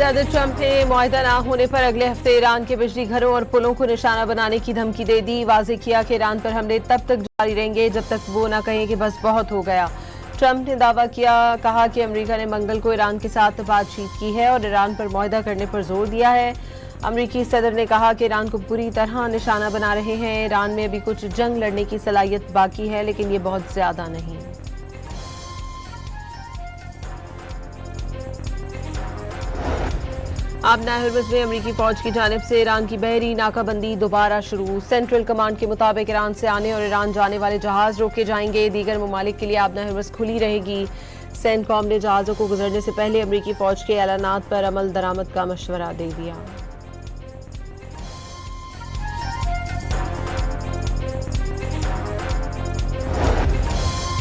सदर ट्रंप ने मुआहदा ना होने पर अगले हफ्ते ईरान के बिजली घरों और पुलों को निशाना बनाने की धमकी दे दी। वाजे किया कि ईरान पर हमले तब तक जारी रहेंगे जब तक वो ना कहें कि बस बहुत हो गया। ट्रंप ने दावा कहा कि अमेरिका ने मंगल को ईरान के साथ बातचीत की है और ईरान पर मुआहदा करने पर जोर दिया है। अमेरिकी सदर ने कहा कि ईरान को पूरी तरह निशाना बना रहे हैं। ईरान में अभी कुछ जंग लड़ने की सलाहियत बाकी है, लेकिन ये बहुत ज्यादा नहीं। आबना हर्मज में अमेरिकी फौज की जानिब से ईरान की बहरी नाकाबंदी दोबारा शुरू। सेंट्रल कमांड के मुताबिक ईरान से आने और ईरान जाने वाले जहाज रोके जाएंगे। दीगर ममालिक के लिए आबना हर्मज खुली रहेगी। सेंटकॉम ने जहाजों को गुजरने से पहले अमेरिकी फौज के ऐलानात पर अमल दरामद का मशवरा दे दिया।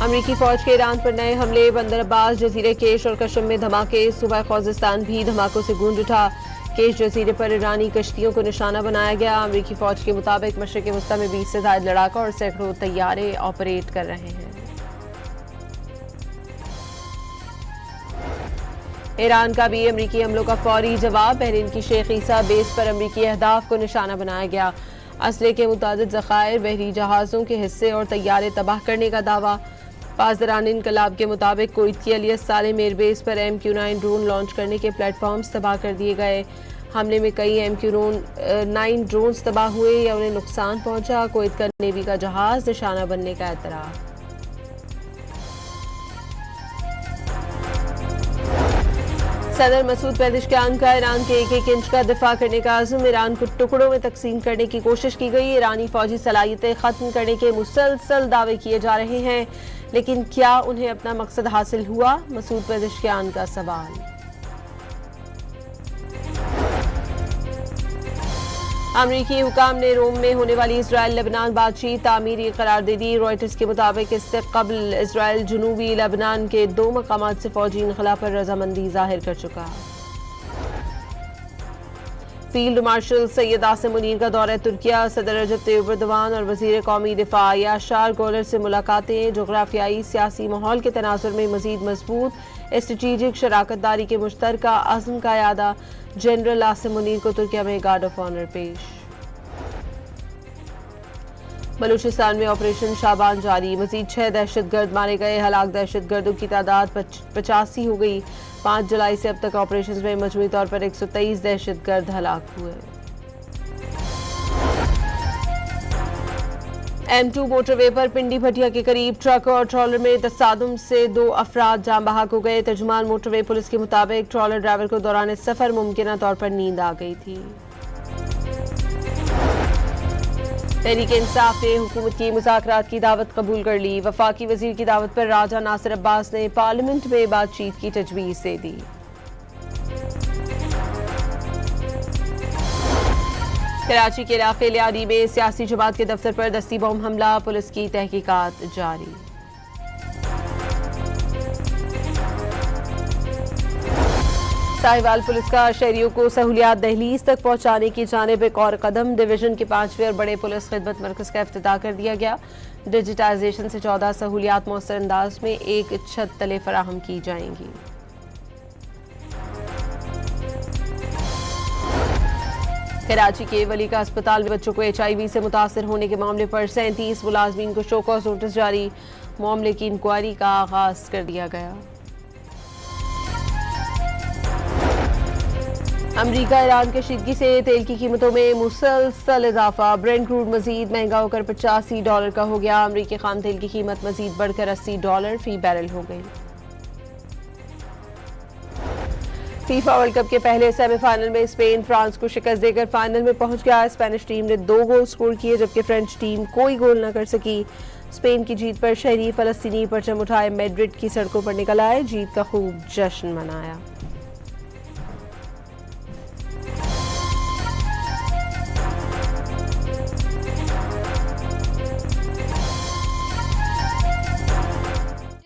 अमेरिकी फौज के ईरान पर नए हमले, बंदर अब्बास, जजीरे केश और कशम में धमाके। सूबा ख्वाजिस्तान भी धमाकों से गूंज उठा। केश जजीरे पर ईरानी कश्तियों को निशाना बनाया गया। अमेरिकी फौज के मुताबिक मशरिक वस्ता में 20 से ज्यादा लड़ाका और सैकड़ों तैयारे ऑपरेट कर रहे हैं। ईरान का भी अमेरिकी हमलों का फौरी जवाब। बहरीन की शेख ईसा बेस पर अमेरिकी अहदाफ को निशाना बनाया गया। असले के मुतादिद ज़खायर, बहरी जहाज़ों के हिस्से और तैयारे तबाह करने का दावा। पासदारान इनकलाब के मुताबिक कुवैत की अलियस सालेम एयरबेस पर MQ-9 ड्रोन लॉन्च करने के प्लेटफॉर्म्स तबाह कर दिए गए। हमले में कई MQ-9 ड्रोन्स तबाह हुए या उन्हें नुकसान पहुंचा। कुवैत का नेवी का जहाज निशाना बनने का एतराफ़। सदर मसूद पेज़ेश्कियान का ईरान के एक इंच का दिफा करने का आज़म। ईरान को टुकड़ों में तकसीम करने की कोशिश की गई। ईरानी फौजी सलाहियतें खत्म करने के मुसलसल दावे किए जा रहे हैं, लेकिन क्या उन्हें अपना मकसद हासिल हुआ? मसूद पेज़ेश्कियान का सवाल। अमरीकी हुकाम ने रोम में होने वाली इजराइल लेबनान बातचीत तामीरी करार दे दी। रॉयटर्स के मुताबिक इससे कबल इजराइल जनूबी लेबनान के 2 मकामात से फौजी इनखला पर रजामंदी जाहिर कर चुका। फील्ड मार्शल सैयद आसिम मुनीर का दौरा तुर्किया। सदर रजब तैयब एर्दोगान और वजीर कौमी दिफा याशार गोलर से मुलाकातें। जोग्राफियाई सियासी माहौल के तनाजुर में मजीद मजबूत स्ट्रेटेजिक शराकतदारी के मुश्तरका अज़्म का यादा। जनरल आसिम मुनीर को तुर्किया में गार्ड ऑफ ऑनर पेश। बलूचिस्तान में ऑपरेशन शाबान जारी। मजीद 6 दहशतगर्द मारे गए। हलाक दहशतगर्दों की तादाद 85 हो गई। 5 जुलाई से अब तक ऑपरेशन में मजमूई तौर पर 123 दहशतगर्द हलाक हुए। M2 मोटरवे पर पिंडी भटिया के करीब ट्रक और ट्रॉलर में तसादुम से 2 अफराद जान बहक हो गए। तर्जुमान मोटरवे पुलिस के मुताबिक ट्रॉलर ड्राइवर को दौरान सफर मुमकिना तौर पर नींद आ गई थी। तहरीक इंसाफ ने हुकूमत की मुज़ाकरात की दावत कबूल कर ली। वफाकी वजीर की दावत पर राजा नासिर अब्बास ने पार्लियामेंट में बातचीत की तजवीज़ दे दी। कराची के इलाके लियारी में सियासी जमात के दफ्तर पर दस्ती बम हमला। पुलिस की तहकीकात जारी। साहिवाल पुलिस का शहरियों को सहूलियात दहलीज तक पहुंचाने की जानिब एक और कदम। डिवीजन के 5वें और बड़े पुलिस खिदमत मरकज का इफ्तिताह कर दिया गया। डिजिटाइजेशन से 14 सहूलियात मौसर अंदाज में एक छत तले फराहम की जाएंगी। कराची के वली का अस्पताल में बच्चों को HIV से मुतासर होने के मामले पर 37 मुलाजमीन को शो कॉज नोटिस जारी। मामले की इंक्वायरी का आगाज कर दिया गया। अमरीका ईरान कशीदगी से तेल की कीमतों में मुसलसल इजाफा। ब्रेंट क्रूड मजीद महंगा होकर $85 का हो गया। अमरीकी खाम तेल की कीमत मजीद बढ़कर $80 फी बैरल हो गई। फीफा वर्ल्ड कप के पहले सेमीफाइनल में स्पेन फ्रांस को शिकस्त देकर फाइनल में पहुंच गया। स्पेनिश टीम ने 2 गोल स्कोर किए, जबकि फ्रेंच टीम कोई गोल न कर सकी। स्पेन की जीत पर शहरी फलस्तीनी परचम उठाए मैड्रिड की सड़कों पर निकल आए। जीत का खूब जश्न मनाया।